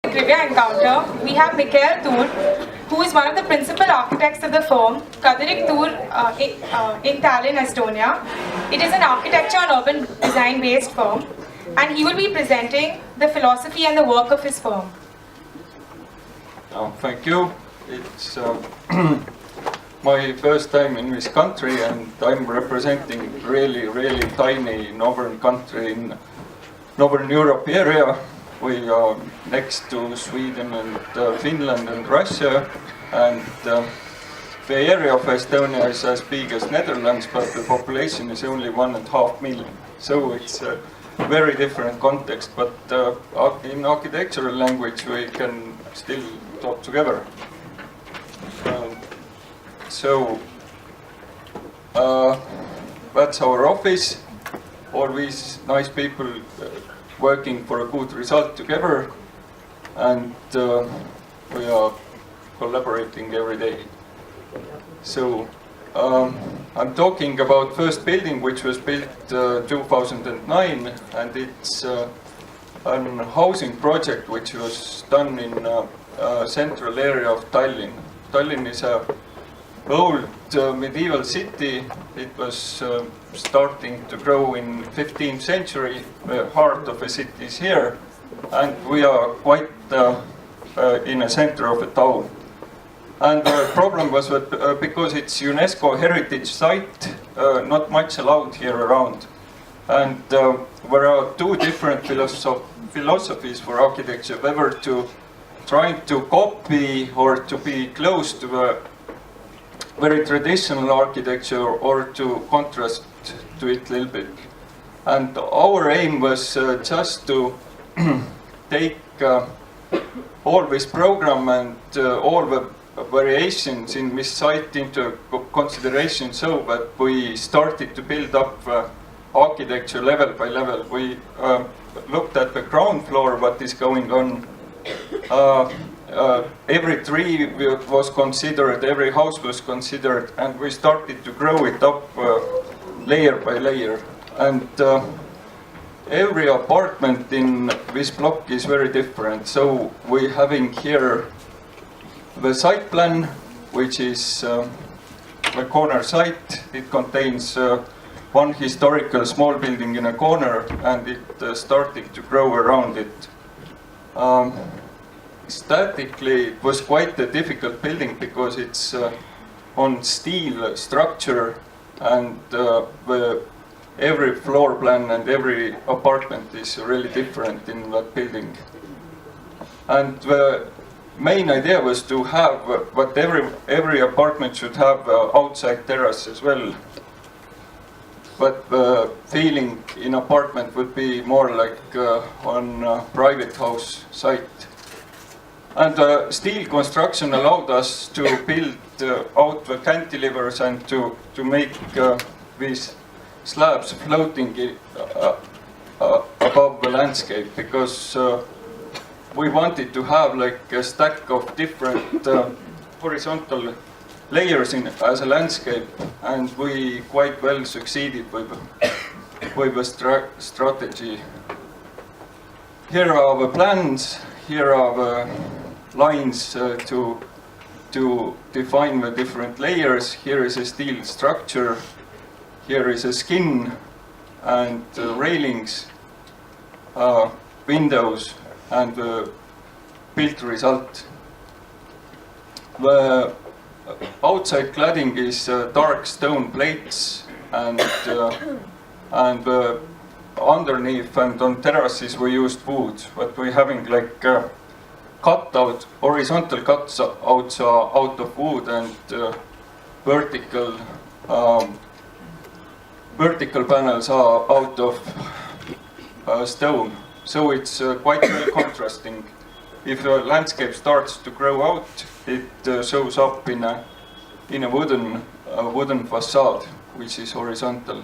KRVIA Encounter, we have Mihkel Tüür, who is one of the principal architects of the firm, Kadarik Tüür in Tallinn, Estonia. It is an architecture and urban design based firm, and he will be presenting the philosophy and the work of his firm. Thank you. It's my first time in this country, and I'm representing really tiny northern country in Northern Europe area. We are next to Sweden and Finland and Russia, and the area of Estonia is as big as Netherlands, but the population is only 1.5 million. So it's a very different context, but in architectural language we can still talk together. That's our office. All these nice people working for a good result together, and we are collaborating every day. So I'm talking about first building, which was built 2009, and it's a housing project which was done in central area of Tallinn. Tallinn is a old medieval city. It was starting to grow in 15th century. The heart of the city is here, and we are quite in the center of the town. And the problem was that because it's UNESCO heritage site, not much allowed here around. And there are two different philosophies for architecture, whether to trying to copy or to be close to the very traditional architecture or to contrast to it a little bit. And our aim was just to take all this program and all the variations in this site into consideration, so that we started to build up architecture level by level. We looked at the ground floor, what is going on. Every tree was considered, every house was considered, and we started to grow it up layer by layer. And every apartment in this block is very different. So we're having here the site plan, which is the corner site. It contains one historical small building in a corner, and it started to grow around it. Statically, it was quite a difficult building because it's on steel structure, and every floor plan and every apartment is really different in that building. And the main idea was to have what every apartment should have outside terrace as well. But the feeling in apartment would be more like on a private house site. And steel construction allowed us to build out the cantilevers and to make these slabs floating above the landscape, because we wanted to have like a stack of different horizontal layers as a landscape, and we quite well succeeded with the strategy. Here are the plans. Here are the lines to define the different layers. Here is a steel structure. Here is a skin and railings, windows, and the built result. The outside cladding is dark stone plates, and underneath and on terraces we used wood, but we're having like cutout, horizontal cuts out of wood, and vertical panels are out of stone. So it's quite well contrasting. If a landscape starts to grow out, it shows up in a wooden facade, which is horizontal.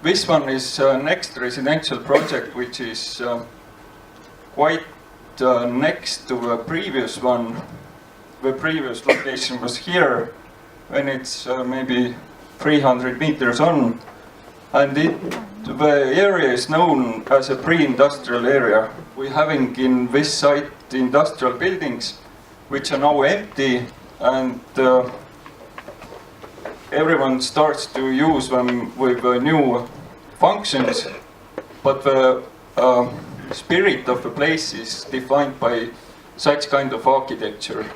This one is next residential project, which is quite next to the previous one. The previous location was here, when it's maybe 300 meters on, and the area is known as a pre-industrial area. we're having in this site industrial buildings which are now empty, and everyone starts to use them with new functions, but the spirit of the place is defined by such kind of architecture.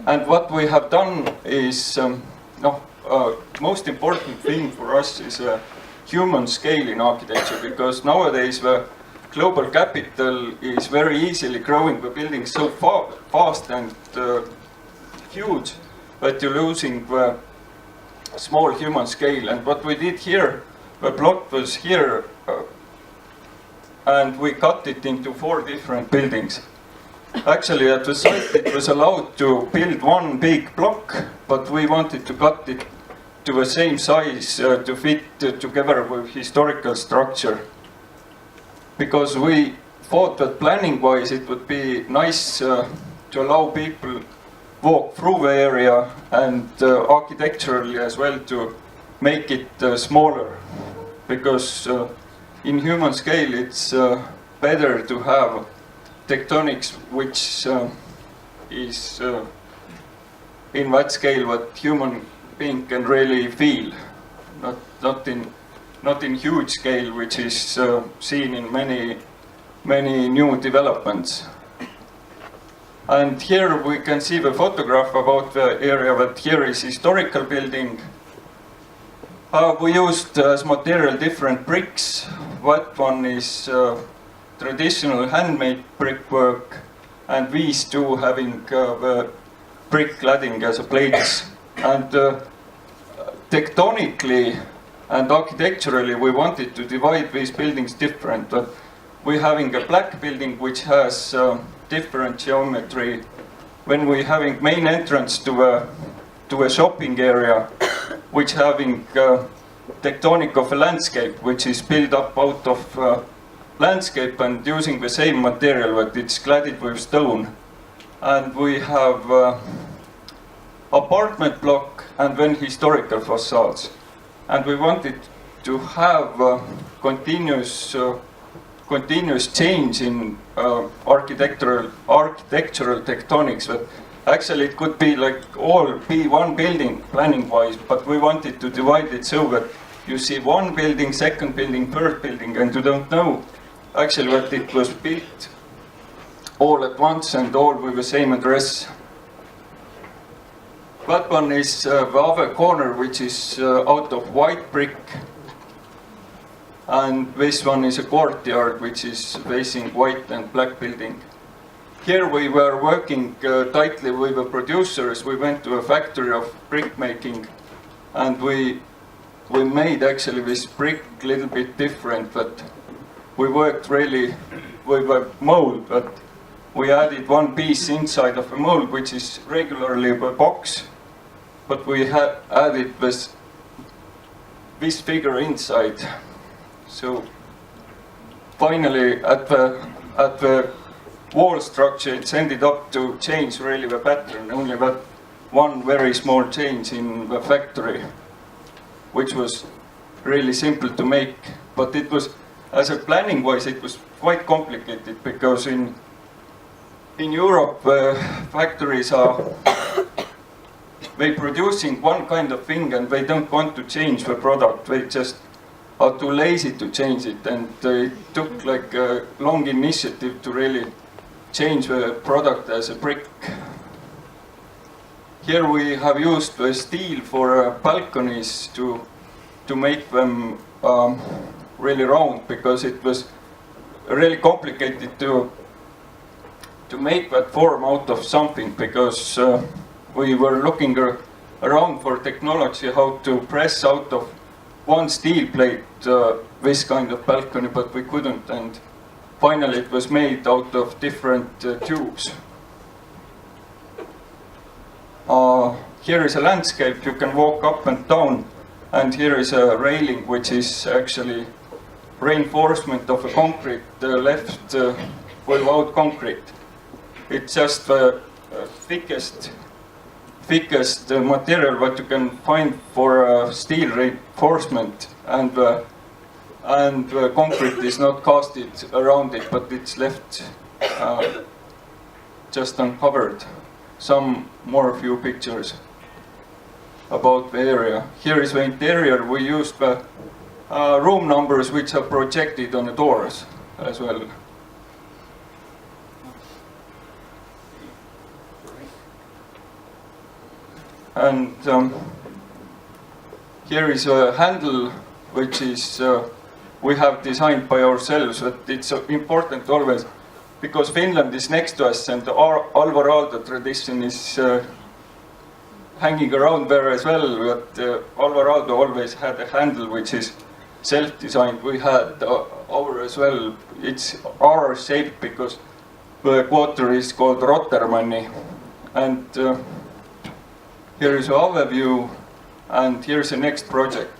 And what we have done is, most important thing for us is a human scale in architecture, because nowadays the global capital is very easily growing the buildings so fast and huge that you're losing the small human scale. And what we did here, the plot was here, and we cut it into 4 different buildings. Actually, at the site it was allowed to build one big block, but we wanted to cut it to the same size to fit together with historical structure. Because we thought that planning-wise it would be nice to allow people walk through the area, and architecturally as well to make it smaller. Because in human scale it's better to have tectonics which is in that scale what human being can really feel, not in huge scale which is seen in many new developments. And here we can see the photograph about the area that here is historical building. We used as material different bricks. That one is traditional handmade brickwork, and these two having the brick cladding as a plates. And tectonically and architecturally we wanted to divide these buildings different. But we're having a black building which has different geometry. When we're having main entrance to a shopping area, which having tectonic of a landscape, which is built up out of landscape and using the same material, but it's cladded with stone. And we have apartment block and then historical facades. And we wanted to have continuous change in architectural tectonics. But actually it could be like all be one building planning wise, but we wanted to divide it so that you see one building, second building, third building, and you don't know actually that it was built all at once and all with the same address. That one is the other corner, which is out of white brick. And this one is a courtyard, which is facing white and black building. Here we were working tightly with the producers. We went to a factory of brick making, and we made actually this brick a little bit different. But we worked really with a mold, but we added one piece inside of a mold, which is regularly a box. But we had added this figure inside. So finally, at the wall structure, it's ended up to change really the pattern. Only that one very small change in the factory, which was really simple to make. But it was, as a planning wise, it was quite complicated, because in Europe, factories are they producing one kind of thing and they don't want to change the product. They just are too lazy to change it, and it took like a long initiative to really change the product as a brick. Here we have used the steel for balconies to make them really round, because it was really complicated to make that form out of something, because we were looking around for technology how to press out of one steel plate this kind of balcony, but we couldn't, and finally it was made out of different tubes. Here is a landscape, you can walk up and down, and here is a railing which is actually reinforcement of a concrete left without concrete. It's just the thickest material what you can find for steel reinforcement, and and concrete is not casted around it, but it's left just uncovered. Some more few pictures about the area. Here is the interior. We used the room numbers which are projected on the doors as well. And here is a handle which is we have designed by ourselves, but it's important always because Finland is next to us and the Alvarado tradition is hanging around there as well, but Alvarado always had a handle which is self-designed. We had our as well. It's R shape because the quarter is called Rotermanni. And here is our view, and here's the next project.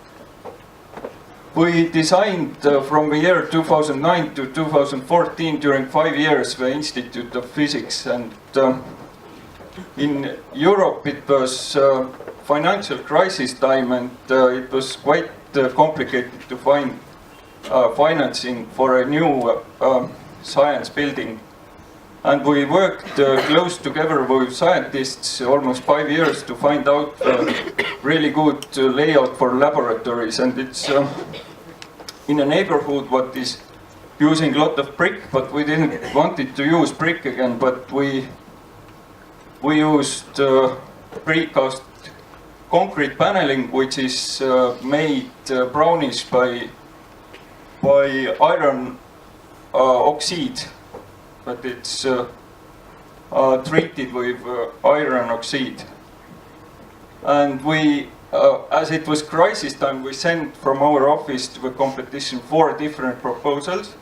We designed from the year 2009 to 2014, during 5 years, the Institute of Physics. And in Europe it was financial crisis time, and it was quite complicated to find financing for a new science building. And we worked close together with scientists almost 5 years to find out really good layout for laboratories. And it's in a neighborhood what is using a lot of brick, but we didn't want it to use brick again, but we used precast concrete paneling, which is made brownish by iron oxide. But it's treated with iron oxide. And we, as it was crisis time, we sent from our office to the competition 4 different proposals.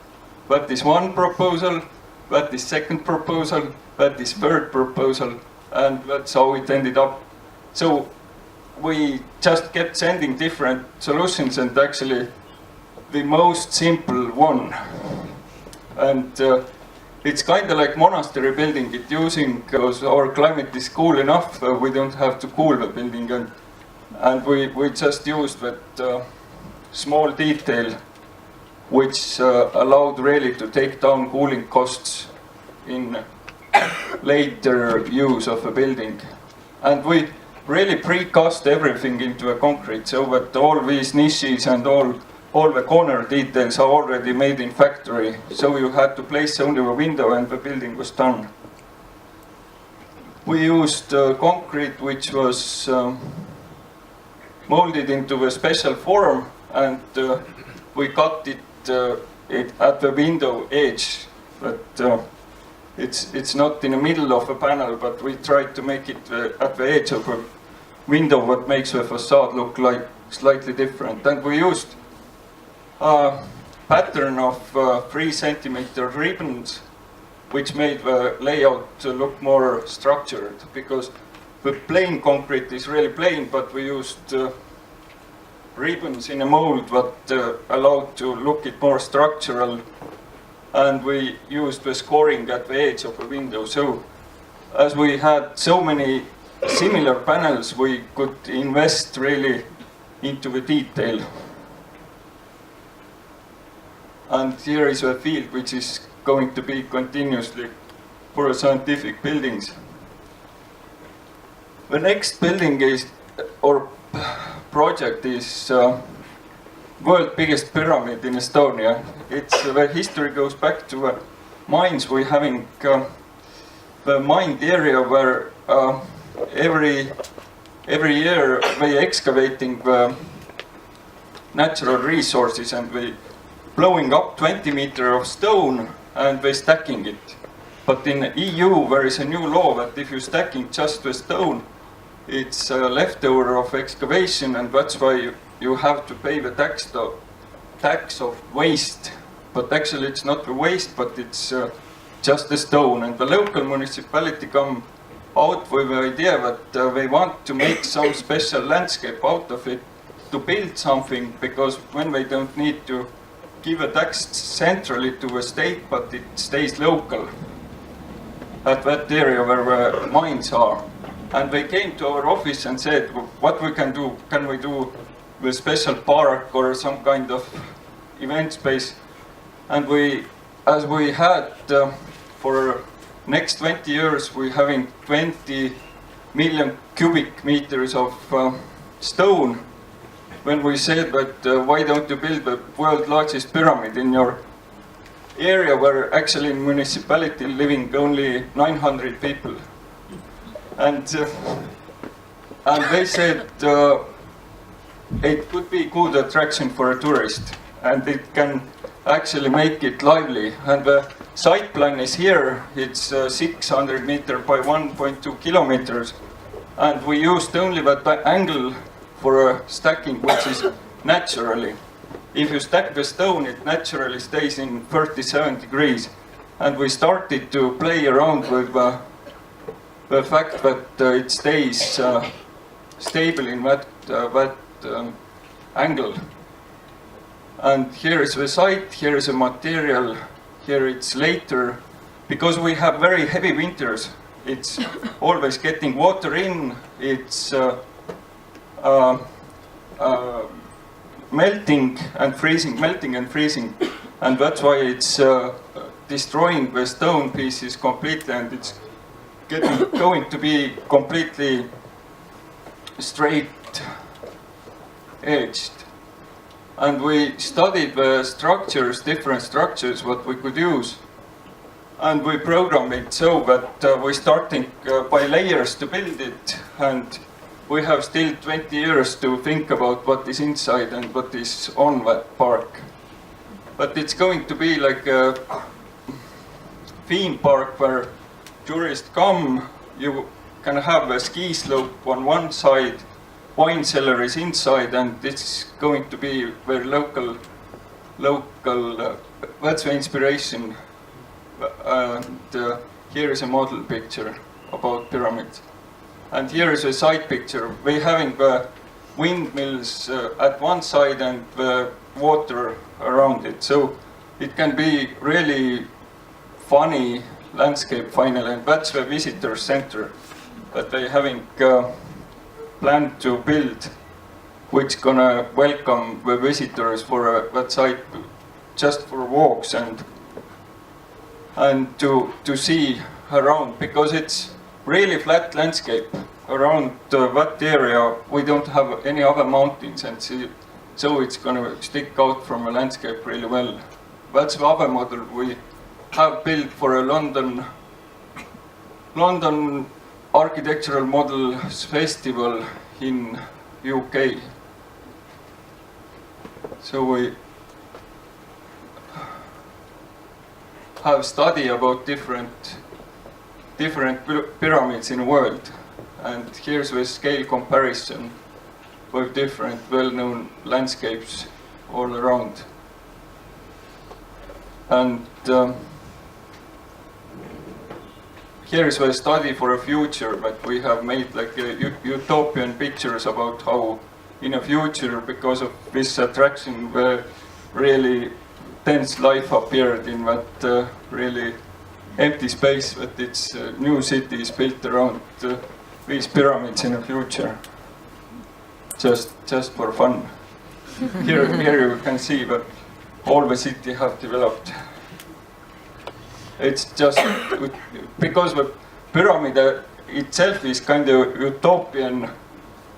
That is one proposal, that is second proposal, that is third proposal, and that's how it ended up. So we just kept sending different solutions, and actually the most simple one. And it's kind of like monastery building. It using, because our climate is cool enough, we don't have to cool the building, and we just used that small detail which allowed really to take down cooling costs in later use of a building. And we really precast everything into a concrete, so that all these niches and all the corner details are already made in factory, so you had to place only a window and the building was done. We used concrete which was molded into a special form, and we cut it at the window edge, but it's not in the middle of a panel, but we tried to make it at the edge of a window, what makes the facade look like slightly different. And we used a pattern of 3 centimeter ribbons, which made the layout look more structured, because the plain concrete is really plain, but we used ribbons in a mold that allowed to look it more structural, and we used the scoring at the edge of the window. So as we had so many similar panels, we could invest really into the detail. And here is a field which is going to be continuously for scientific buildings. The next building is, or project is, world biggest pyramid in Estonia. It's the history goes back to mines. We're having the mined area where every year we excavating the natural resources, and we blowing up 20 meters of stone and we're stacking it. But in the EU there is a new law that if you're stacking just the stone, it's a leftover of excavation, and that's why you have to pay the tax of waste. But actually it's not the waste, but it's just the stone. And the local municipality come out with the idea that they want to make some special landscape out of it to build something, because when they don't need to give a tax centrally to the state, but it stays local at that area where the mines are. And they came to our office and said, what we can do? Can we do a special park or some kind of event space. And as we had for next 20 years, we're having 20 million cubic meters of stone. When we said that why don't you build the world's largest pyramid in your area where actually in municipality living only 900 people. And they said it could be good attraction for a tourist and it can actually make it lively. And the site plan is here. It's 600 meters by 1.2 kilometers. And we used only that angle for stacking, which is naturally. If you stack the stone, it naturally stays in 37 degrees. And we started to play around with the fact that it stays stable in that angle. And here is the site, here is the material, here it's later. Because we have very heavy winters, it's always getting water in, it's melting and freezing, and that's why it's destroying the stone pieces completely, and it's going to be completely straight edged. And we studied the structures, different structures, what we could use. And we programmed it so that we're starting by layers to build it. And we have still 20 years to think about what is inside and what is on that park. But it's going to be like a theme park where tourists come. You can have a ski slope on one side, wine cellar is inside, and it's going to be very local. That's the inspiration. And here is a model picture about pyramids. And here is a side picture. We're having the windmills at one side and the water around it. So it can be really funny landscape finally. And that's the visitor center that they're having planned to build, which gonna welcome the visitors for that site just for walks and to see around, because it's really flat landscape around that area. We don't have any other mountains, and so it's going to stick out from the landscape really well. That's the other model we have built for a London Architectural Models Festival in UK. So we have studied about different pyramids in the world, and here's the scale comparison with different well-known landscapes all around. And here is the study for a future, but we have made like utopian pictures about how in the future, because of this attraction, where really dense life appeared in that really empty space, that its new city is built around these pyramids in the future. Just for fun. Here you can see that all the city have developed. It's just because the pyramid itself is kind of utopian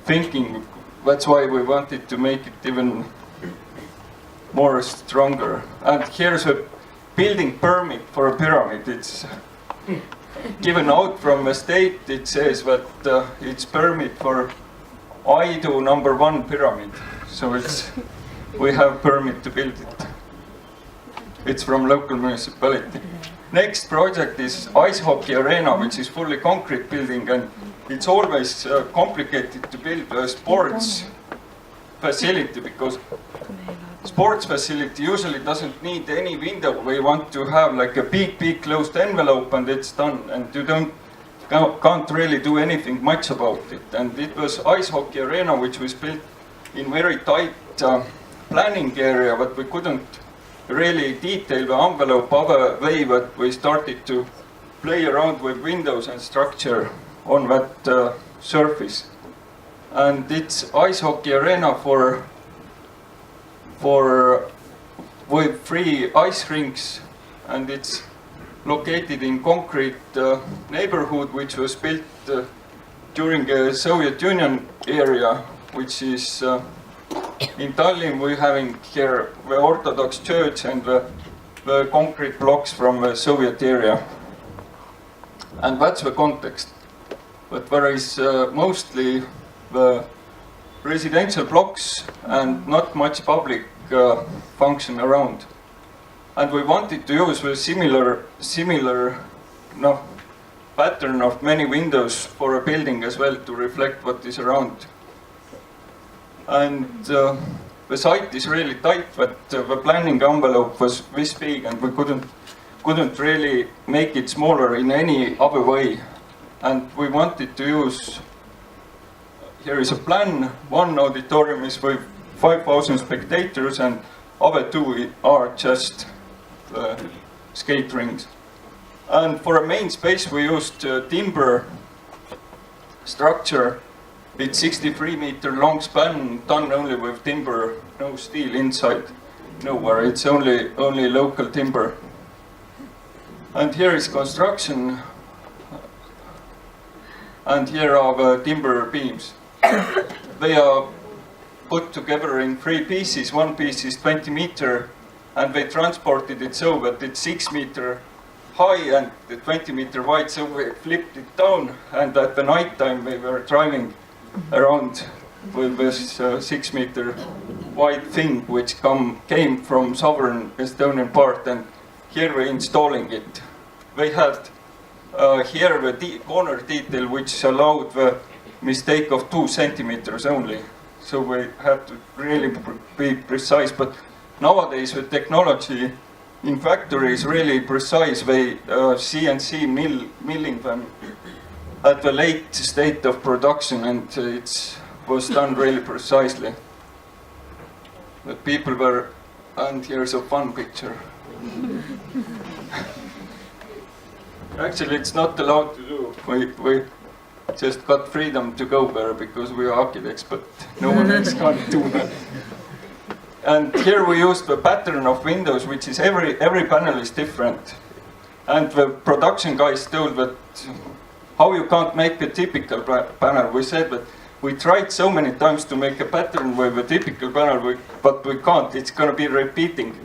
thinking. That's why we wanted to make it even more stronger. And here's a building permit for a pyramid. It's given out from the state. It says that it's permit for Aidu #1 pyramid. So we have permit to build it. It's from local municipality. Next project is ice hockey arena, which is fully concrete building, and it's always complicated to build a sports facility, because sports facility usually doesn't need any window. We want to have like a big closed envelope and it's done, and you can't really do anything much about it. And it was ice hockey arena, which was built in very tight planning area, but we couldn't really detail the envelope other way, but we started to play around with windows and structure on that surface. And it's ice hockey arena for with 3 ice rinks, and it's located in concrete neighborhood which was built during the Soviet Union area, which is in Tallinn. We're having here the Orthodox Church and the concrete blocks from the Soviet area. And that's the context. But there is mostly the residential blocks and not much public function around. And we wanted to use the similar pattern of many windows for a building as well to reflect what is around. And the site is really tight, but the planning envelope was this big, and we couldn't really make it smaller in any other way. And we wanted to use, here is a plan, one auditorium is with 5,000 spectators, and other 2 are just skate rings. And for a main space we used timber structure. It's 63-meter long span, done only with timber, no steel inside, nowhere. It's only local timber. And here is construction. And here are the timber beams. They are put together in 3 pieces. One piece is 20 meter, and they transported it so that it's 6 meter high and 20 meter wide, so we flipped it down, and at the night time we were driving around with this 6 meter wide thing which came from southern Estonian part, and here we're installing it. They had here the corner detail which allowed the mistake of 2 centimeters only, so we had to really be precise. But nowadays with technology in factory is really precise. They CNC milling them at the late state of production, and it was done really precisely. The people were, and here's a fun picture. Actually, it's not allowed to do. We just got freedom to go there because we are architects, but no one else can't do that. And here we used the pattern of windows, which is every panel is different. And the production guys told that how you can't make a typical panel. We said that we tried so many times to make a pattern with a typical panel, but we can't. It's going to be repeating.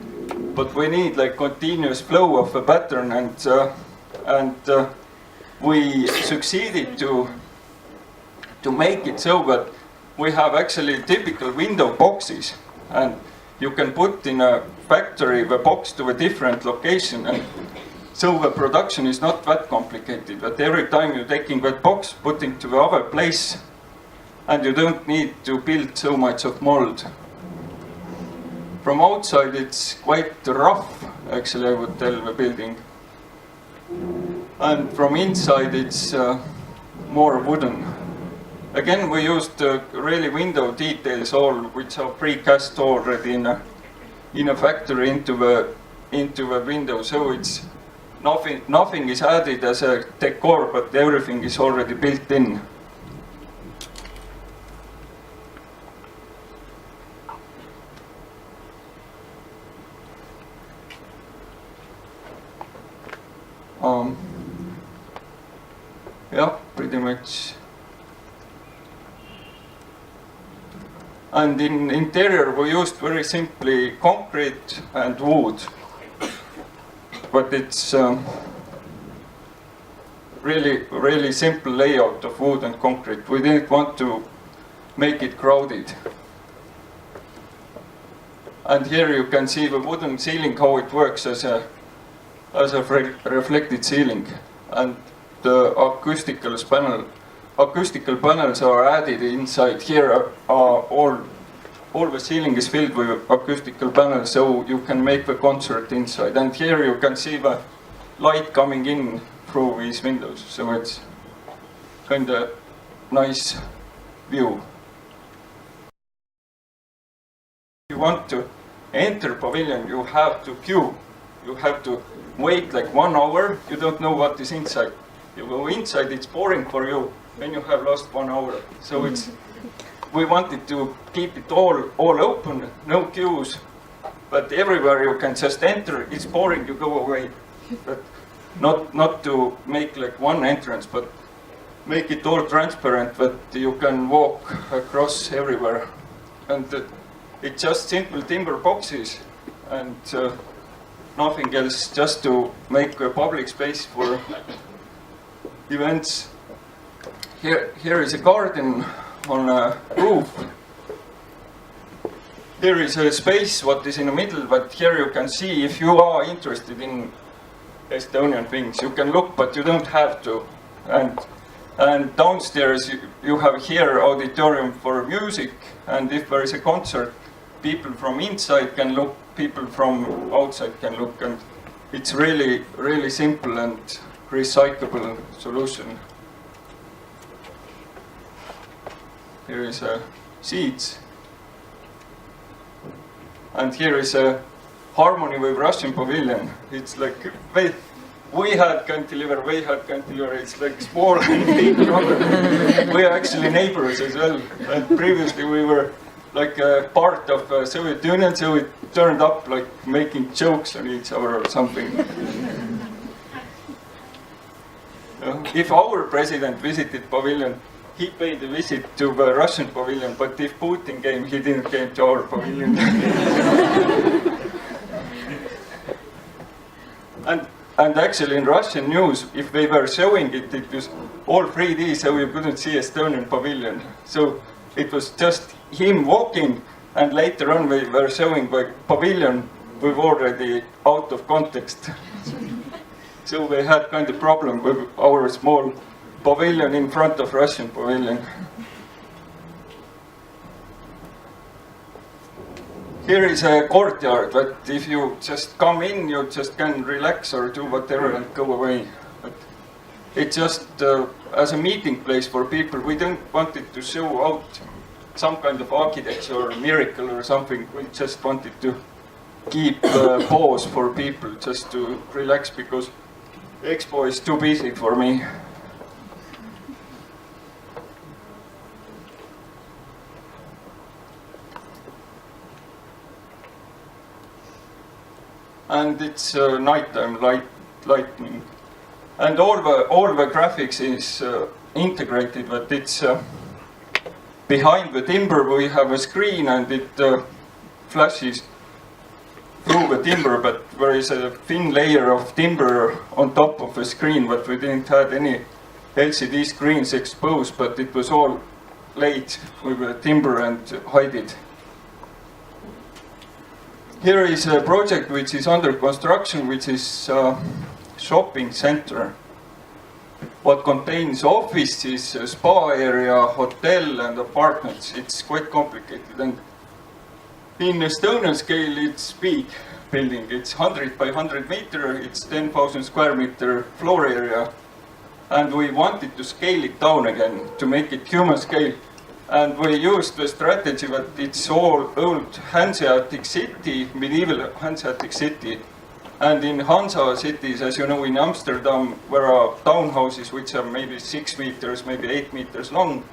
But we need like continuous flow of a pattern, and we succeeded to make it so that we have actually typical window boxes, and you can put in a factory the box to a different location, and so the production is not that complicated. But every time you're taking that box, putting to the other place, and you don't need to build so much of mold. From outside it's quite rough, actually, I would tell, the building. And from inside it's more wooden. Again, we used really window details, all which are precast already in a factory into the window. So it's nothing is added as a decor, but everything is already built in. Yeah, pretty much. And in interior we used very simply concrete and wood, but it's really simple layout of wood and concrete. We didn't want to make it crowded. And here you can see the wooden ceiling, how it works as a reflected ceiling, and the acoustical panels are added inside. Here all the ceiling is filled with acoustical panels, so you can make the concert inside. And here you can see the light coming in through these windows, so it's kind of nice view. If you want to enter Pavilion, you have to queue. You have to wait like 1 hour. You don't know what is inside. You go inside, it's boring for you. Then you have lost 1 hour. So we wanted to keep it all open, no queues, but everywhere you can just enter. It's boring, you go away. But not to make like one entrance, but make it all transparent, that you can walk across everywhere. And it's just simple timber boxes and nothing else, just to make a public space for events. Here is a garden on a roof. Here is a space what is in the middle, but here you can see if you are interested in Estonian things, you can look, but you don't have to. And downstairs you have here auditorium for music, and if there is a concert, people from inside can look, people from outside can look, and it's really, really simple and recyclable solution. Here is a seats. And here is a harmony with Russian Pavilion. It's like, we had cantilever, they had cantilever, it's like small and big brother. We are actually neighbors as well. And previously we were like a part of the Soviet Union, so we turned up like making jokes on each other or something. If our president visited Pavilion, he paid a visit to the Russian Pavilion, but if Putin came, he didn't came to our Pavilion. And actually in Russian news, if they were showing it, it was all 3D, so you couldn't see Estonian Pavilion. So it was just him walking, and later on we were showing the Pavilion with already out of context. So we had kind of problem with our small Pavilion in front of Russian Pavilion. Here is a courtyard, but if you just come in, you just can relax or do whatever and go away. But it's just as a meeting place for people. We don't want it to show out some kind of architecture or miracle or something. We just wanted to keep pause for people just to relax, because Expo is too busy for me. And it's nighttime lighting, and all the graphics is integrated. But it's behind the timber we have a screen, and it flashes through the timber. But there is a thin layer of timber on top of the screen. But we didn't have any LCD screens exposed, but it was all laid with the timber and hided. Here is a project which is under construction, which is a shopping center. What contains offices, a spa area, hotel and apartments. It's quite complicated. And in Estonian scale, it's big building. It's 100 by 100 meter. It's 10,000 square meter floor area. And we wanted to scale it down again to make it human scale. And we used the strategy that it's all old Hanseatic city, medieval Hanseatic city. And in Hansa cities, as you know, in Amsterdam, there are townhouses which are maybe 6 meters, maybe 8 meters long.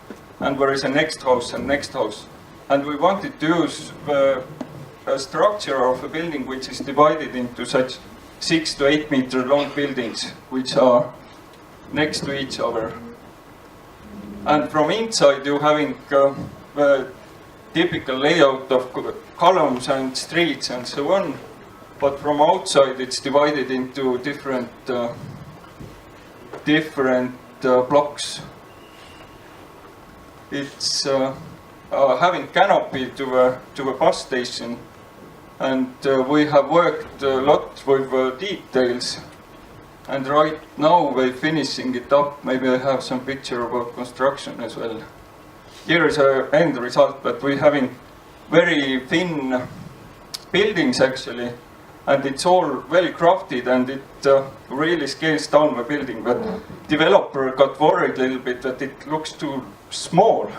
And there is a next house and next house. And we wanted to use the structure of a building which is divided into such 6 to 8 meter long buildings, which are next to each other. And from inside you're having the typical layout of columns and streets and so on. But from outside it's divided into different blocks. It's having canopy to a bus station. And we have worked a lot with details. And right now we're finishing it up. Maybe I have some picture about construction as well. Here is our end result, but we're having very thin buildings actually, and it's all well crafted, and it really scales down the building. But developer got worried a little bit that it looks too small.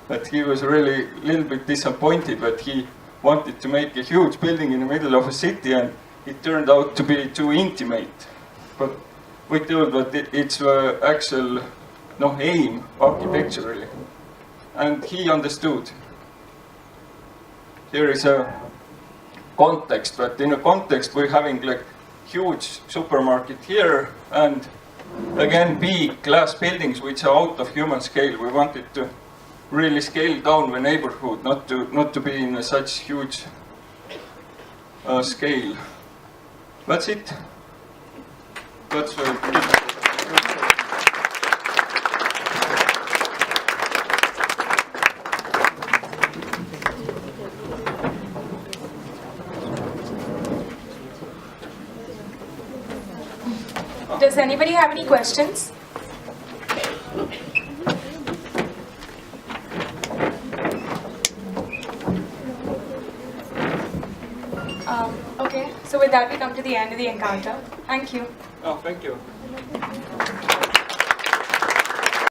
But he was really a little bit disappointed that he wanted to make a huge building in the middle of a city, and it turned out to be too intimate. But we told that it's the actual aim architecturally. And he understood. Here is a context, but in a context we're having like huge supermarket here and again big glass buildings which are out of human scale. We wanted to really scale down the neighborhood, not to be in such huge scale. That's it. That's Does anybody have any questions? Okay, so with that we come to the end of the encounter. Thank you. Oh, thank you.